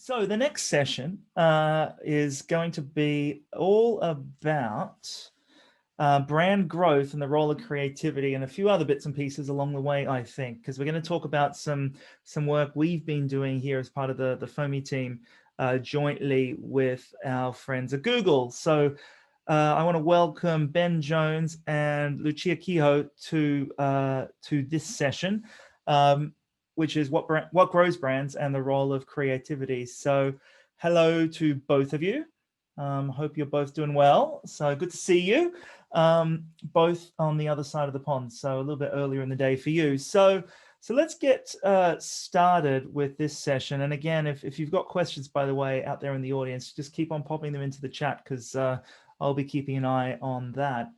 So the next session is going to be all about brand growth and the role of creativity and a few other bits and pieces along the way, I think, because we're going to talk about some work we've been doing here as part of the FOMI team jointly with our friends at Google. So I want to welcome Ben Jones and Lucia Kehoe to this session, which is what grows brands and the role of creativity. So hello to both of you. Hope you're both doing well. So good to see you, both on the other side of the pond. So a little bit earlier in the day for you. So let's get started with this session. And again, if you've got questions, by the way, out there in the audience, just keep on popping them into the chat because I'll be keeping an eye on that.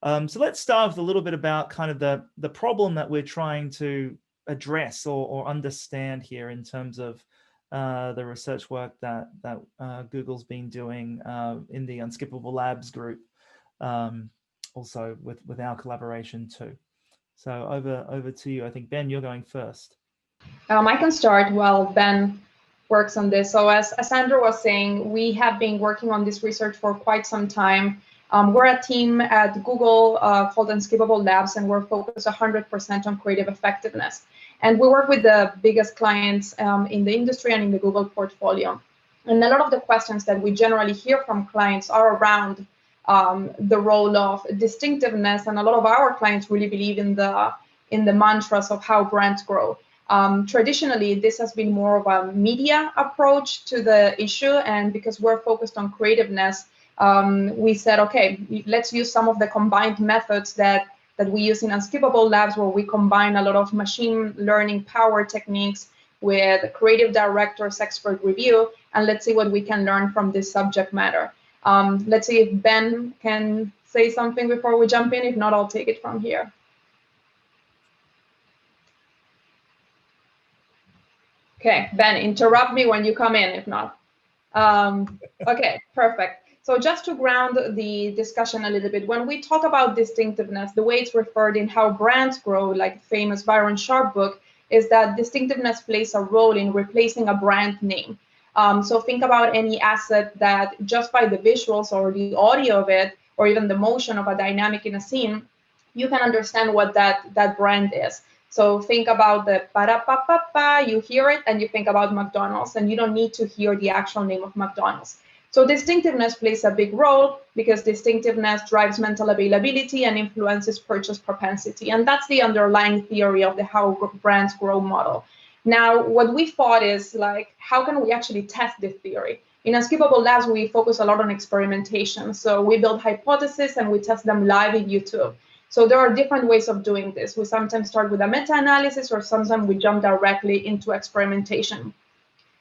So let's start with a little bit about kind of the problem that we're trying to address or understand here in terms of the research work that Google's been doing in the Unskippable Labs group, also with our collaboration too. So over to you. I think, Ben, you're going first. I can start while Ben works on this. So as Sandra was saying, we have been working on this research for quite some time. We're a team at Google called Unskippable Labs, and we're focused 100% on creative effectiveness. And we work with the biggest clients in the industry and in the Google portfolio. And a lot of the questions that we generally hear from clients are around the role of distinctiveness, and a lot of our clients really believe in the mantras of how brands grow. Traditionally, this has been more of a media approach to the issue, and because we're focused on creativeness, we said, okay, let's use some of the combined methods that we use in Unskippable Labs, where we combine a lot of machine learning power techniques with creative directors, expert review, and let's see what we can learn from this subject matter. Let's see if Ben can say something before we jump in. If not, I'll take it from here. Okay, Ben, interrupt me when you come in, if not. Okay, perfect. So just to ground the discussion a little bit, when we talk about distinctiveness, the way it's referred in How Brands Grow, like the famous Byron Sharp book, is that distinctiveness plays a role in replacing a brand name. So think about any asset that just by the visuals or the audio of it, or even the motion of a dynamic in a scene, you can understand what that brand is. So think about the pa-da-pa-pa-pa, you hear it and you think about McDonald's, and you don't need to hear the actual name of McDonald's. So distinctiveness plays a big role because distinctiveness drives mental availability and influences purchase propensity. And that's the underlying theory of the How Brands Grow model. Now, what we thought is, like, how can we actually test this theory? In Unskippable Labs, we focus a lot on experimentation. So we build hypotheses and we test them live in YouTube. So there are different ways of doing this. We sometimes start with a meta-analysis, or sometimes we jump directly into experimentation.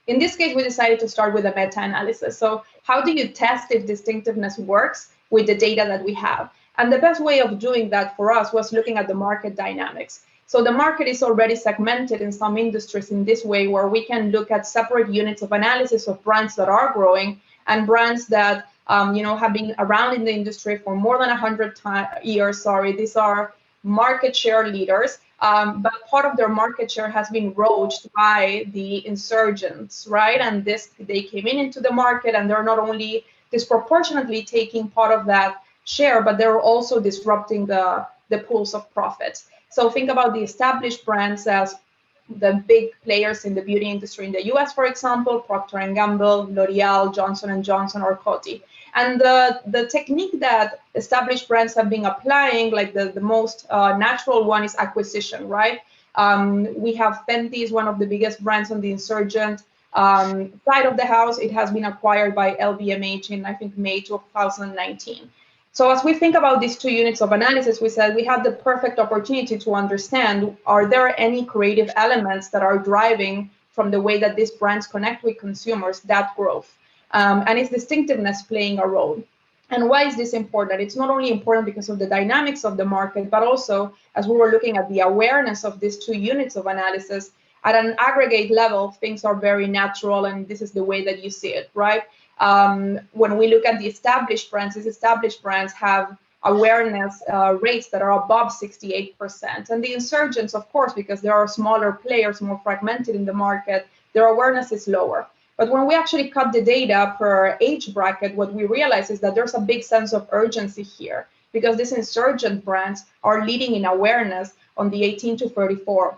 In this case, we decided to start with a meta-analysis. So how do you test if distinctiveness works with the data that we have? And the best way of doing that for us was looking at the market dynamics. So the market is already segmented in some industries in this way, where we can look at separate units of analysis of brands that are growing and brands that have been around in the industry for more than 100 years. These are market share leaders. But part of their market share has been roached by the insurgents, right? And they came into the market, and they're not only disproportionately taking part of that share, but they're also disrupting the pools of profits. So think about the established brands as the big players in the beauty industry in the US, for example, Procter & Gamble, L'Oreal, Johnson & Johnson, or Coty. And the technique that established brands have been applying, like the most natural one, is acquisition, right? We have Fenty is one of the biggest brands on the insurgent side of the house. It has been acquired by LVMH in, I think, May 2019. So as we think about these two units of analysis, we said we have the perfect opportunity to understand, are there any creative elements that are driving from the way that these brands connect with consumers that growth? And is distinctiveness playing a role? And why is this important? It's not only important because of the dynamics of the market, but also as we were looking at the awareness of these two units of analysis, at an aggregate level, things are very natural, and this is the way that you see it, right? When we look at the established brands, these established brands have awareness rates that are above 68%. And the insurgents, of course, because there are smaller players, more fragmented in the market, their awareness is lower. But when we actually cut the data per age bracket, what we realize is that there's a big sense of urgency here, because these insurgent brands are leading in awareness on the 18 to 34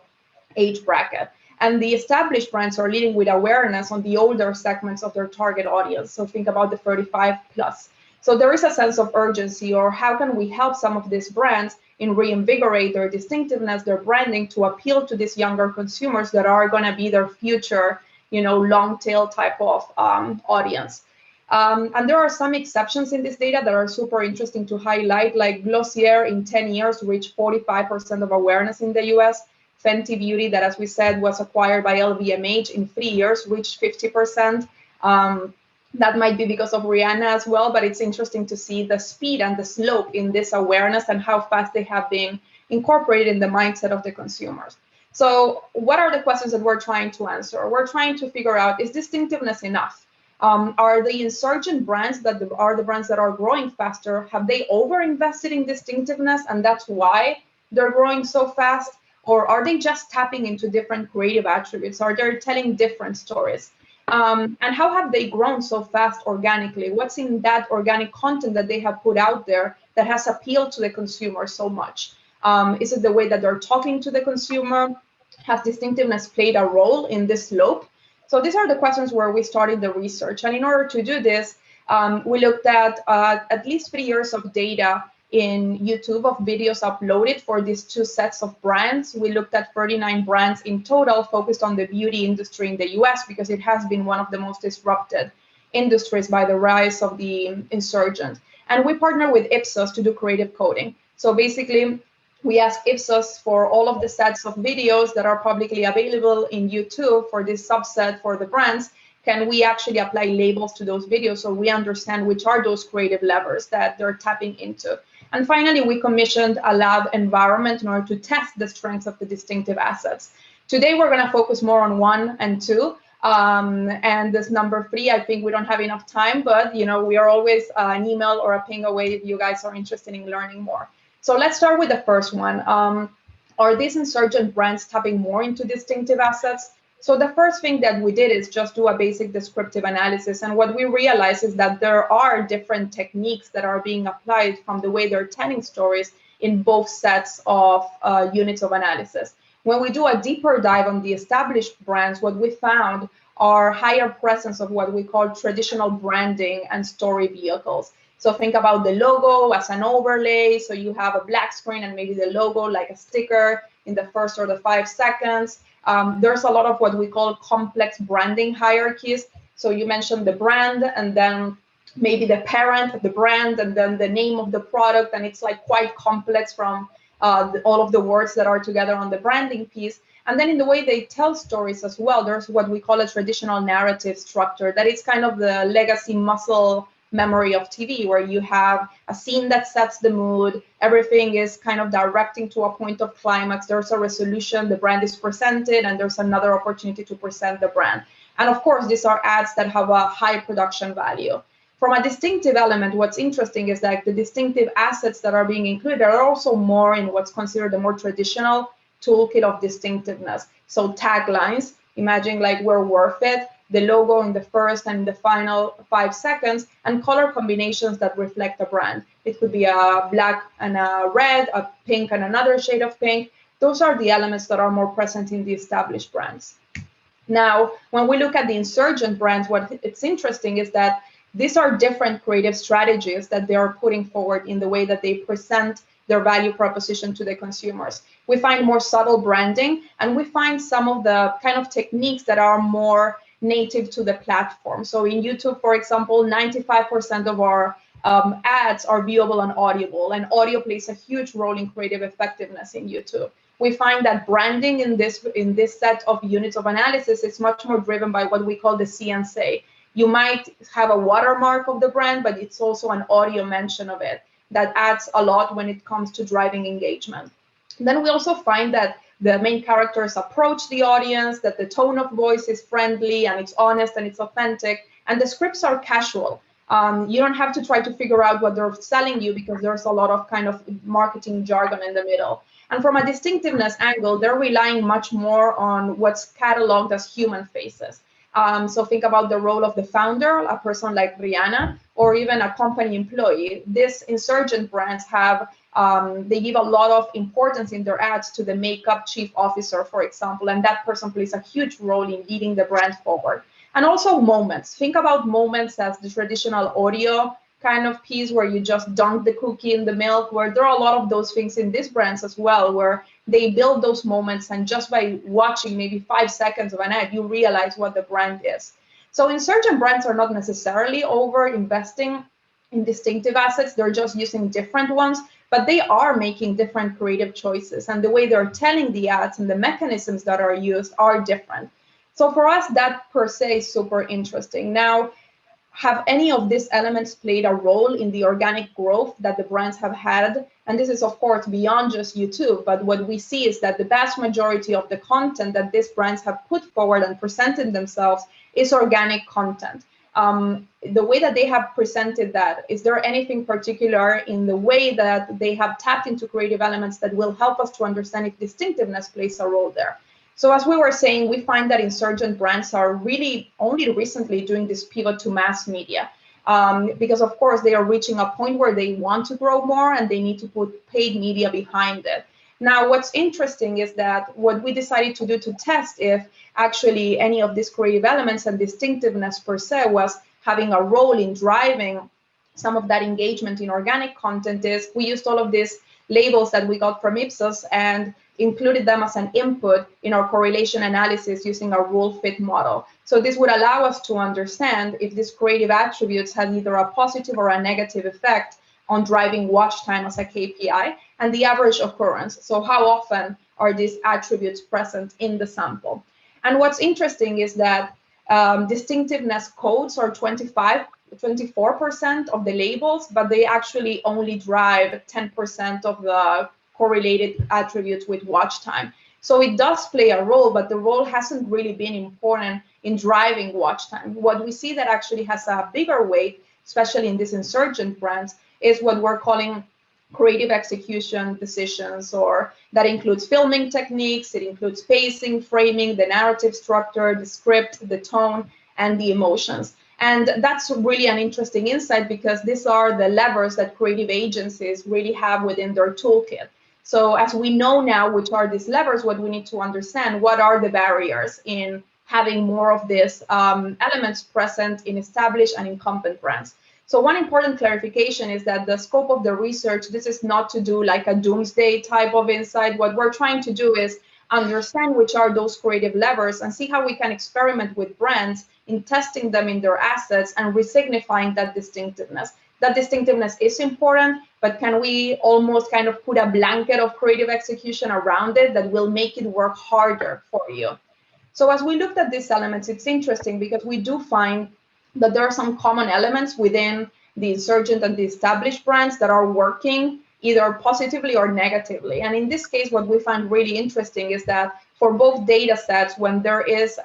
age bracket. And the established brands are leading with awareness on the older segments of their target audience. So think about the 35 plus. So there is a sense of urgency, or how can we help some of these brands in reinvigorate their distinctiveness, their branding, to appeal to these younger consumers that are going to be their future, long tail type of audience. And there are some exceptions in this data that are super interesting to highlight, like Glossier in 10 years reached 45% of awareness in the US. Fenty Beauty, that, as we said, was acquired by LVMH, in 3 years reached 50%. That might be because of Rihanna as well, but it's interesting to see the speed and the slope in this awareness and how fast they have been incorporated in the mindset of the consumers. So what are the questions that we're trying to answer? We're trying to figure out, is distinctiveness enough? Are the insurgent brands that are the brands that are growing faster, have they overinvested in distinctiveness and that's why they're growing so fast? Or are they just tapping into different creative attributes? Are they telling different stories? And how have they grown so fast organically? What's in that organic content that they have put out there that has appealed to the consumer so much? Is it the way that they're talking to the consumer? Has distinctiveness played a role in this slope? So these are the questions where we started the research. And in order to do this, we looked at least 3 years of data in YouTube of videos uploaded for these two sets of brands. We looked at 39 brands in total, focused on the beauty industry in the US, because it has been one of the most disrupted industries by the rise of the insurgent. And we partner with Ipsos to do creative coding. So basically, we ask Ipsos for all of the sets of videos that are publicly available in YouTube for this subset for the brands. Can we actually apply labels to those videos so we understand which are those creative levers that they're tapping into? And finally, we commissioned a lab environment in order to test the strengths of the distinctive assets. Today, we're going to focus more on 1 and 2. And this number 3, I think we don't have enough time, but we are always an email or a ping away if you guys are interested in learning more. So let's start with the first one. Are these insurgent brands tapping more into distinctive assets? So the first thing that we did is just do a basic descriptive analysis. And what we realized is that there are different techniques that are being applied from the way they're telling stories in both sets of units of analysis. When we do a deeper dive on the established brands, what we found are higher presence of what we call traditional branding and story vehicles. So think about the logo as an overlay. So you have a black screen and maybe the logo like a sticker in the first or the 5 seconds. There's a lot of what we call complex branding hierarchies. So you mentioned the brand and then maybe the parent of the brand and then the name of the product. And it's like quite complex from all of the words that are together on the branding piece. And then in the way they tell stories as well, there's what we call a traditional narrative structure. That is kind of the legacy muscle memory of TV, where you have a scene that sets the mood, everything is kind of directing to a point of climax, there's a resolution, the brand is presented, and there's another opportunity to present the brand. And of course, these are ads that have a high production value. From a distinctive element, what's interesting is that the distinctive assets that are being included are also more in what's considered the more traditional toolkit of distinctiveness. So taglines, imagine like we're worth it, the logo in the first and the final 5 seconds, and color combinations that reflect a brand. It could be a black and a red, a pink and another shade of pink. Those are the elements that are more present in the established brands. Now, when we look at the insurgent brands, what it's interesting is that these are different creative strategies that they are putting forward in the way that they present their value proposition to the consumers. We find more subtle branding, and we find some of the kind of techniques that are more native to the platform. So in YouTube, for example, 95% of our ads are viewable on Audible, and audio plays a huge role in creative effectiveness in YouTube. We find that branding in this set of units of analysis is much more driven by what we call the see and say. You might have a watermark of the brand, but it's also an audio mention of it that adds a lot when it comes to driving engagement. Then we also find that the main characters approach the audience, that the tone of voice is friendly and it's honest and it's authentic, and the scripts are casual. You don't have to try to figure out what they're selling you because there's a lot of kind of marketing jargon in the middle. And from a distinctiveness angle, they're relying much more on what's cataloged as human faces. So think about the role of the founder, a person like Rihanna, or even a company employee. These insurgent brands have, they give a lot of importance in their ads to the makeup chief officer, for example, and that person plays a huge role in leading the brand forward. And also moments. Think about moments as the traditional audio kind of piece where you just dunk the cookie in the milk, where there are a lot of those things in these brands as well, where they build those moments, and just by watching maybe 5 seconds of an ad, you realize what the brand is. So insurgent brands are not necessarily over investing in distinctive assets, they're just using different ones, but they are making different creative choices, and the way they're telling the ads and the mechanisms that are used are different. So for us, that per se is super interesting. Now, have any of these elements played a role in the organic growth that the brands have had? And this is, of course, beyond just YouTube, but what we see is that the vast majority of the content that these brands have put forward and presented themselves is organic content. The way that they have presented that, is there anything particular in the way that they have tapped into creative elements that will help us to understand if distinctiveness plays a role there? So as we were saying, we find that insurgent brands are really only recently doing this pivot to mass media, because of course they are reaching a point where they want to grow more and they need to put paid media behind it. Now, what's interesting is that what we decided to do to test if actually any of these creative elements and distinctiveness per se was having a role in driving some of that engagement in organic content is we used all of these labels that we got from Ipsos and included them as an input in our correlation analysis using our rule fit model. So this would allow us to understand if these creative attributes had either a positive or a negative effect on driving watch time as a KPI and the average occurrence. So how often are these attributes present in the sample? And what's interesting is that distinctiveness codes are 24% of the labels, but they actually only drive 10% of the correlated attributes with watch time. So it does play a role, but the role hasn't really been important in driving watch time. What we see that actually has a bigger weight, especially in these insurgent brands, is what we're calling creative execution decisions, or that includes filming techniques, it includes pacing, framing, the narrative structure, the script, the tone, and the emotions. And that's really an interesting insight because these are the levers that creative agencies really have within their toolkit. So as we know now which are these levers, what we need to understand, what are the barriers in having more of these elements present in established and incumbent brands. So one important clarification is that the scope of the research, this is not to do like a doomsday type of insight. What we're trying to do is understand which are those creative levers and see how we can experiment with brands in testing them in their assets and resignifying that distinctiveness. That distinctiveness is important, but can we almost kind of put a blanket of creative execution around it that will make it work harder for you? So as we looked at these elements, it's interesting because we do find that there are some common elements within the insurgent and the established brands that are working either positively or negatively. And in this case, what we find really interesting is that for both data sets, when there is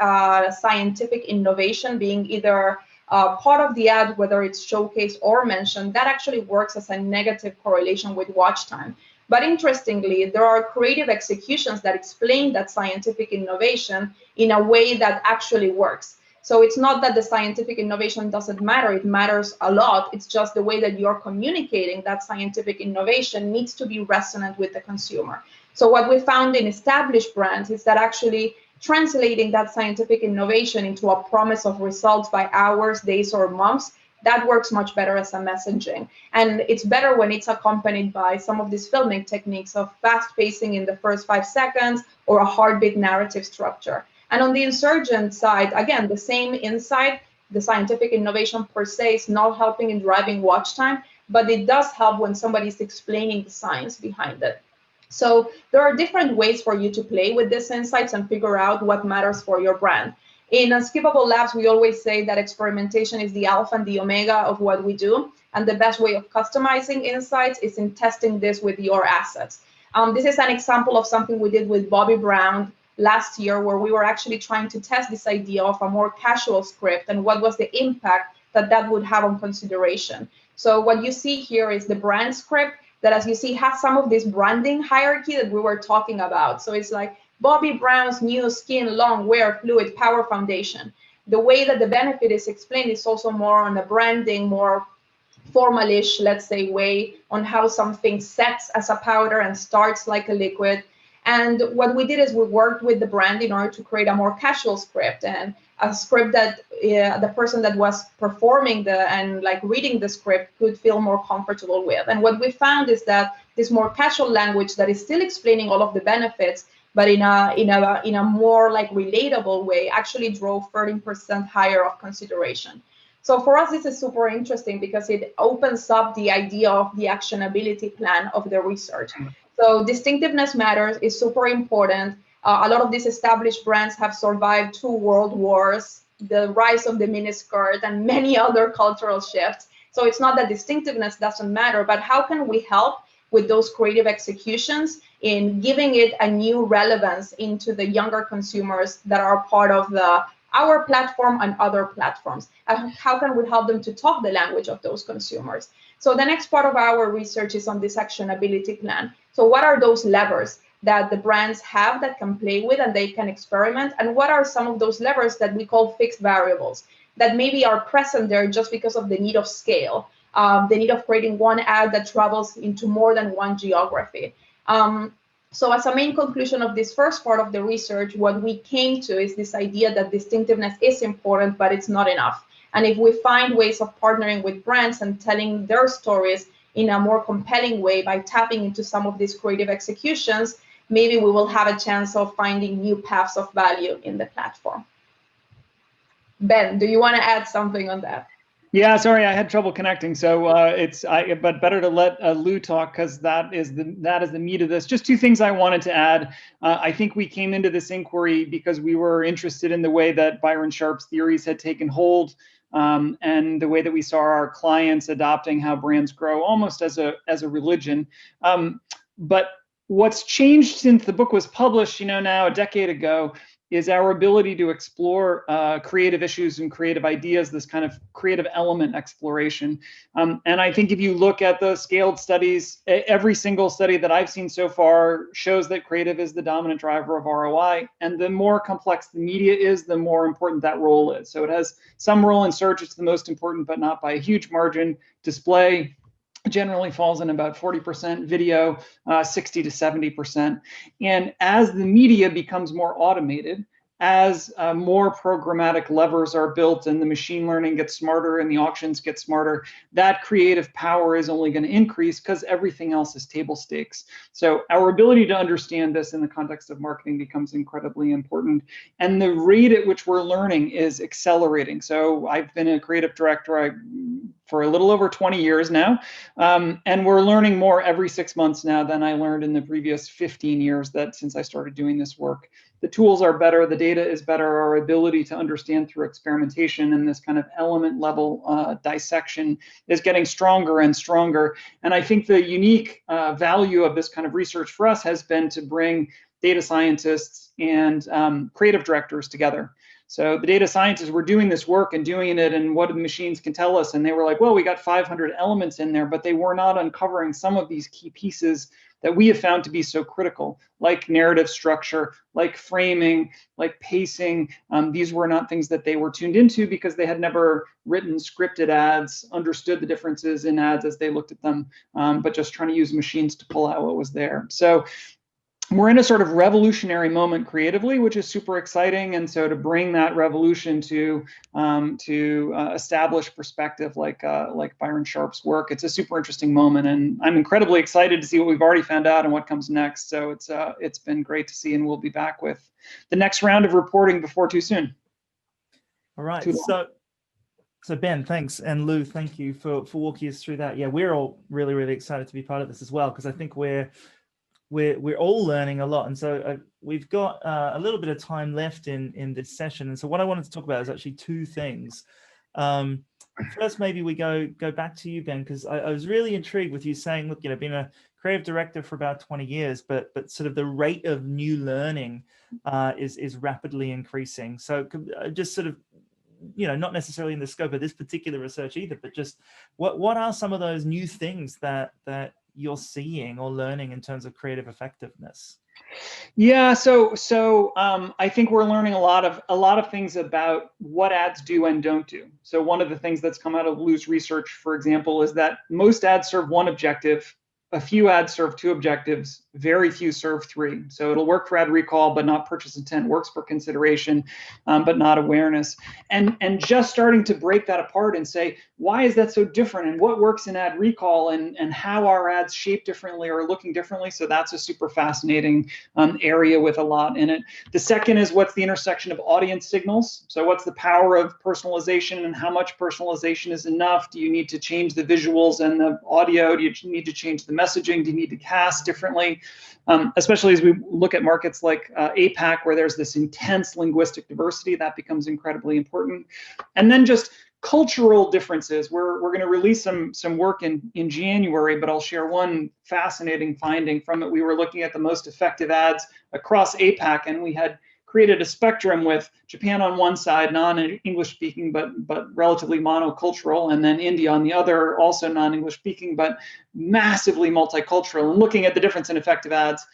scientific innovation being either part of the ad, whether it's showcased or mentioned, that actually works as a negative correlation with watch time. But interestingly, there are creative executions that explain that scientific innovation in a way that actually works. So it's not that the scientific innovation doesn't matter, it matters a lot. It's just the way that you're communicating that scientific innovation needs to be resonant with the consumer. So what we found in established brands is that actually translating that scientific innovation into a promise of results by hours, days, or months, that works much better as a messaging. And it's better when it's accompanied by some of these filming techniques of fast pacing in the first 5 seconds or a heartbeat narrative structure. And on the insurgent side, again, the same insight, the scientific innovation per se is not helping in driving watch time, but it does help when somebody's explaining the science behind it. So there are different ways for you to play with these insights and figure out what matters for your brand. In Unskippable Labs, we always say that experimentation is the alpha and the omega of what we do. And the best way of customizing insights is in testing this with your assets. This is an example of something we did with Bobbi Brown last year, where we were actually trying to test this idea of a more casual script and what was the impact that that would have on consideration. So what you see here is the brand script that, as you see, has some of this branding hierarchy that we were talking about. So it's like Bobbi Brown's new skin long wear fluid power foundation. the way that the benefit is explained is also more on a branding, more formalish, let's say, way on how something sets as a powder and starts like a liquid. And what we did is we worked with the brand in order to create a more casual script, and a script that the person that was performing and like reading the script could feel more comfortable with. And what we found is that this more casual language that is still explaining all of the benefits, but in a more like relatable way, actually drove 13% higher of consideration. So for us, this is super interesting because it opens up the idea of the actionability plan of the research. So distinctiveness matters, is super important. A lot of these established brands have survived 2 world wars, the rise of the miniskirt, and many other cultural shifts. So it's not that distinctiveness doesn't matter, but how can we help with those creative executions in giving it a new relevance into the younger consumers that are part of our platform and other platforms? And how can we help them to talk the language of those consumers? So the next part of our research is on this actionability plan. So what are those levers that the brands have that can play with and they can experiment? And what are some of those levers that we call fixed variables that maybe are present there just because of the need of scale, the need of creating one ad that travels into more than one geography? So as a main conclusion of this first part of the research, what we came to is this idea that distinctiveness is important, but it's not enough. And if we find ways of partnering with brands and telling their stories in a more compelling way by tapping into some of these creative executions, maybe we will have a chance of finding new paths of value in the platform. Ben, do you want to add something on that? Yeah, sorry, I had trouble connecting. So but better to let Lou talk, because that is the meat of this. Just 2 things I wanted to add. I think we came into this inquiry because we were interested in the way that Byron Sharp's theories had taken hold, and the way that we saw our clients adopting how brands grow, almost as a religion. But what's changed since the book was published, now a decade ago, is our ability to explore creative issues and creative ideas, this kind of creative element exploration. And I think if you look at the scaled studies, every single study that I've seen so far shows that creative is the dominant driver of ROI. And the more complex the media is, the more important that role is. So it has some role in search, it's the most important, but not by a huge margin. Display generally falls in about 40%, video 60 to 70%. And as the media becomes more automated, as more programmatic levers are built and the machine learning gets smarter and the auctions get smarter, that creative power is only going to increase because everything else is table stakes. So our ability to understand this in the context of marketing becomes incredibly important. And the rate at which we're learning is accelerating. So I've been a creative director for a little over 20 years now, and we're learning more every 6 months now than I learned in the previous 15 years since I started doing this work. The tools are better, the data is better, our ability to understand through experimentation and this kind of element level dissection is getting stronger and stronger. And I think the unique value of this kind of research for us has been to bring data scientists and creative directors together. So the data scientists were doing this work and doing it, and what the machines can tell us, and they were like, well, we got 500 elements in there, but they were not uncovering some of these key pieces that we have found to be so critical, like narrative structure, like framing, like pacing. These were not things that they were tuned into because they had never written scripted ads, understood the differences in ads as they looked at them, but just trying to use machines to pull out what was there. So we're in a sort of revolutionary moment creatively, which is super exciting. And so to bring that revolution to establish perspective like Byron Sharp's work, it's a super interesting moment. And I'm incredibly excited to see what we've already found out and what comes next. So it's been great to see, and we'll be back with the next round of reporting before too soon. All right. So Ben, thanks. And Lou, thank you for walking us through that. Yeah, we're all really, really excited to be part of this as well, because I think we're all learning a lot. And so we've got a little bit of time left in this session. And so what I wanted to talk about is actually 2 things. First, maybe we go back to you, Ben, because I was really intrigued with you saying, look, being a creative director for about 20 years, but sort of the rate of new learning is rapidly increasing. So just sort of, not necessarily in the scope of this particular research either, but just what are some of those new things that you're seeing or learning in terms of creative effectiveness? Yeah, so I think we're learning a lot of things about what ads do and don't do. So one of the things that's come out of Lou's research, for example, is that most ads serve one objective, a few ads serve two objectives, very few serve three. So it'll work for ad recall, but not purchase intent, works for consideration, but not awareness. And just starting to break that apart and say, why is that so different, and what works in ad recall, and how are ads shaped differently or looking differently? So that's a super fascinating area with a lot in it. The second is, what's the intersection of audience signals? So what's the power of personalization, and how much personalization is enough? Do you need to change the visuals and the audio? Do you need to change the messaging? Do you need to cast differently? Especially as we look at markets like APAC, where there's this intense linguistic diversity, that becomes incredibly important. And then just cultural differences. We're going to release some work in January, but I'll share one fascinating finding from it. We were looking at the most effective ads across APAC, and we had created a spectrum with Japan on one side, non-English speaking, but relatively monocultural, and then India on the other, also non-English speaking, but massively multicultural. And looking at the difference in effective ads,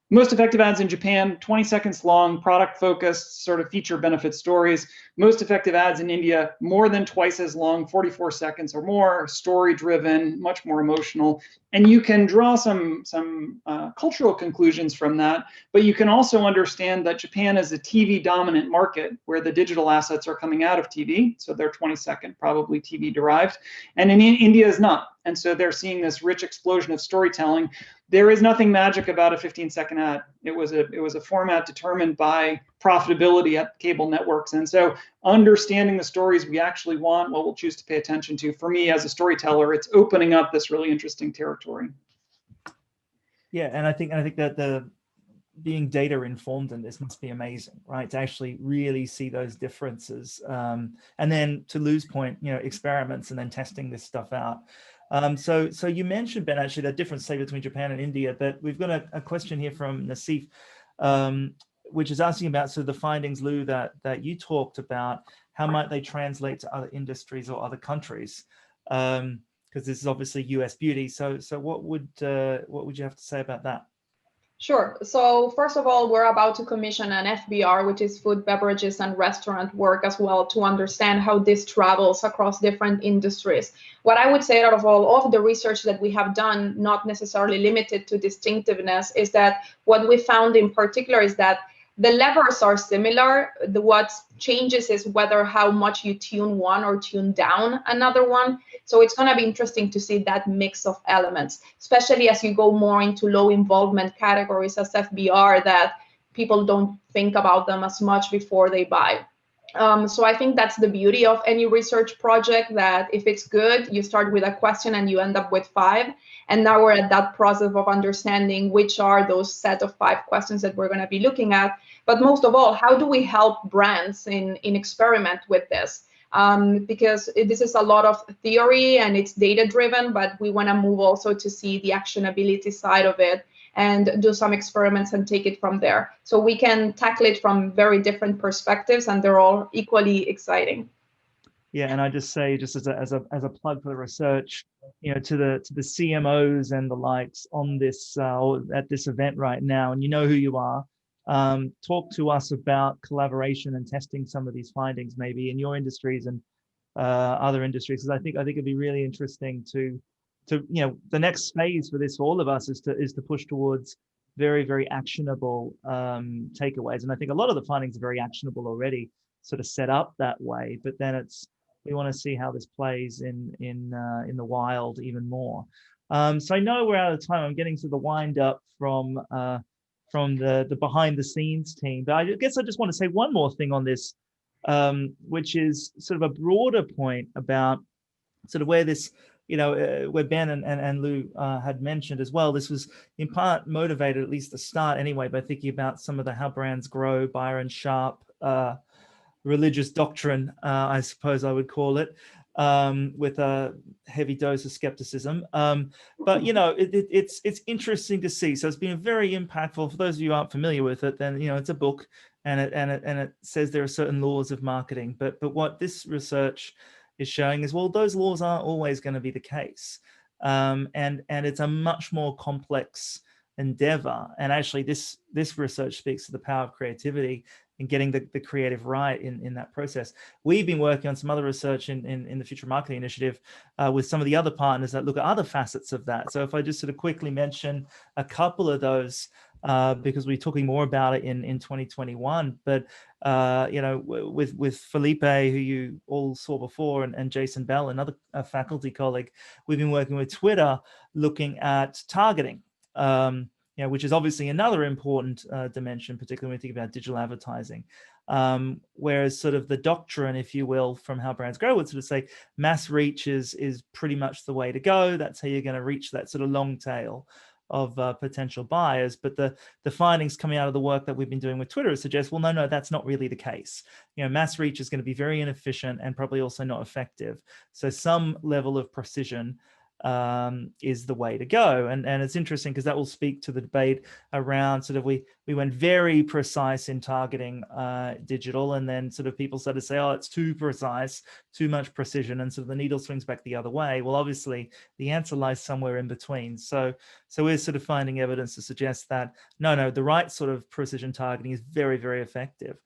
most effective ads in Japan, 20 seconds long, product focused, sort of feature benefit stories. Most effective ads in India, more than twice as long, 44 seconds or more, story driven, much more emotional. And you can draw some cultural conclusions from that, but you can also understand that Japan is a TV dominant market where the digital assets are coming out of TV. So they're 20-second, probably TV derived. And in India is not. And so they're seeing this rich explosion of storytelling. There is nothing magic about a 15-second ad. It was a format determined by profitability at cable networks. And so understanding the stories we actually want, what we'll choose to pay attention to, for me as a storyteller, it's opening up this really interesting territory. Yeah, and I think that the being data informed in this must be amazing, right? To actually really see those differences, and then to Lou's point, experiments and then testing this stuff out. So you mentioned, Ben, actually the difference, say, between Japan and India, but we've got a question here from Nassif, which is asking about sort of the findings, Lou, that you talked about. How might they translate to other industries or other countries? Because this is obviously US beauty. So what would you have to say about that? Sure. So first of all, we're about to commission an FBR, which is food, beverages, and restaurant work as well, to understand how this travels across different industries. What I would say out of all of the research that we have done, not necessarily limited to distinctiveness, is that what we found in particular is that the levers are similar. What changes is whether how much you tune one or tune down another one. So it's going to be interesting to see that mix of elements, especially as you go more into low involvement categories as FBR, that people don't think about them as much before they buy. So I think that's the beauty of any research project, that if it's good, you start with a question and you end up with 5. And now we're at that process of understanding which are those set of 5 questions that we're going to be looking at. But most of all, how do we help brands in experiment with this? Because this is a lot of theory and it's data driven, but we want to move also to see the actionability side of it and do some experiments and take it from there. So we can tackle it from very different perspectives, and they're all equally exciting. Yeah, and I just say, just as a plug for the research, to the CMOs and the likes on this or at this event right now, and who you are, talk to us about collaboration and testing some of these findings, maybe in your industries and other industries, because I think it'd be really interesting to the next phase for this for all of us is to push towards very, very actionable takeaways. And I think a lot of the findings are very actionable already, sort of set up that way. But then we want to see how this plays in the wild even more. So I know we're out of time. I'm getting to the wind up from the behind the scenes team. But I guess I just want to say one more thing on this, which is sort of a broader point about sort of where this, where Ben and Lou had mentioned as well. This was in part motivated, at least to start anyway, by thinking about some of the How Brands Grow, Byron Sharp, religious doctrine, I suppose I would call it, with a heavy dose of skepticism. But it's interesting to see. So it's been very impactful. For those of you who aren't familiar with it, then it's a book, and it says there are certain laws of marketing. But what this research is showing is, well, those laws aren't always going to be the case, and it's a much more complex endeavor. And actually this research speaks to the power of creativity and getting the creative right in that process. We've been working on some other research in the Future Marketing Initiative with some of the other partners that look at other facets of that. So if I just sort of quickly mention a couple of those, because we're talking more about it in 2021, but you know, with Felipe, who you all saw before, and Jason Bell, another faculty colleague, we've been working with Twitter, looking at targeting. You know, which is obviously another important dimension, particularly when we think about digital advertising. Whereas sort of the doctrine, if you will, from How Brands Grow would sort of say mass reach is pretty much the way to go. That's how you're going to reach that sort of long tail of potential buyers. But the findings coming out of the work that we've been doing with Twitter suggest, well, no, that's not really the case. You know, mass reach is going to be very inefficient and probably also not effective. So some level of precision is the way to go. And it's interesting because that will speak to the debate around sort of we went very precise in targeting digital, and then sort of people started to say, oh, it's too precise, too much precision, and sort of the needle swings back the other way. Well, obviously the answer lies somewhere in between. So we're sort of finding evidence to suggest that no, the right sort of precision targeting is very, very effective.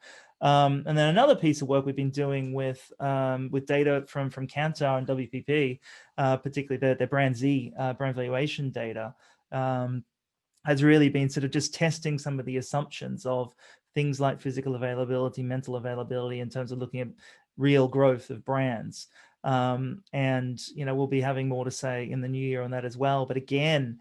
And then another piece of work we've been doing with data from Kantar and WPP, particularly their Brand Z brand valuation data, has really been sort of just testing some of the assumptions of things like physical availability, mental availability, in terms of looking at real growth of brands. And you know, we'll be having more to say in the new year on that as well. But again,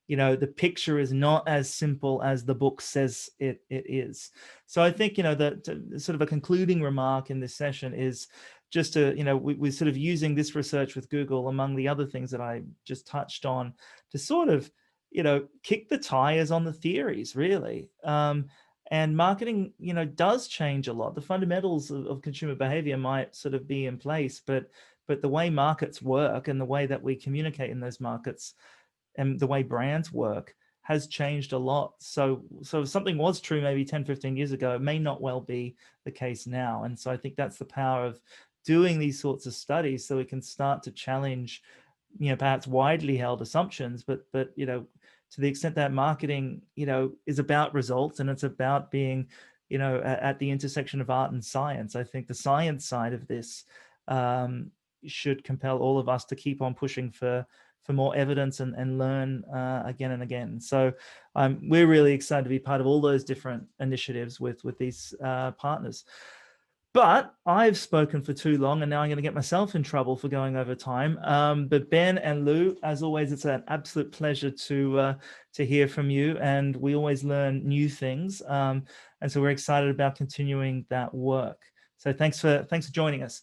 you know, the picture is not as simple as the book says it is. So I think, you know, that sort of a concluding remark in this session is just to, you know, we're sort of using this research with Google, among the other things that I just touched on, to sort of, you know, kick the tires on the theories, really. And marketing, you know, does change a lot. The fundamentals of consumer behavior might sort of be in place, but the way markets work and the way that we communicate in those markets and the way brands work has changed a lot. So if something was true maybe 10, 15 years ago, it may not well be the case now. And so I think that's the power of doing these sorts of studies, so we can start to challenge, you know, perhaps widely held assumptions, but you know, to the extent that marketing, you know, is about results and it's about being, you know, at the intersection of art and science. I think the science side of this should compel all of us to keep on pushing for more evidence and learn again and again. So we're really excited to be part of all those different initiatives with these partners. But I've spoken for too long, and now I'm going to get myself in trouble for going over time. But Ben and Lou, as always, it's an absolute pleasure to hear from you, and we always learn new things. And so we're excited about continuing that work. So thanks for joining us.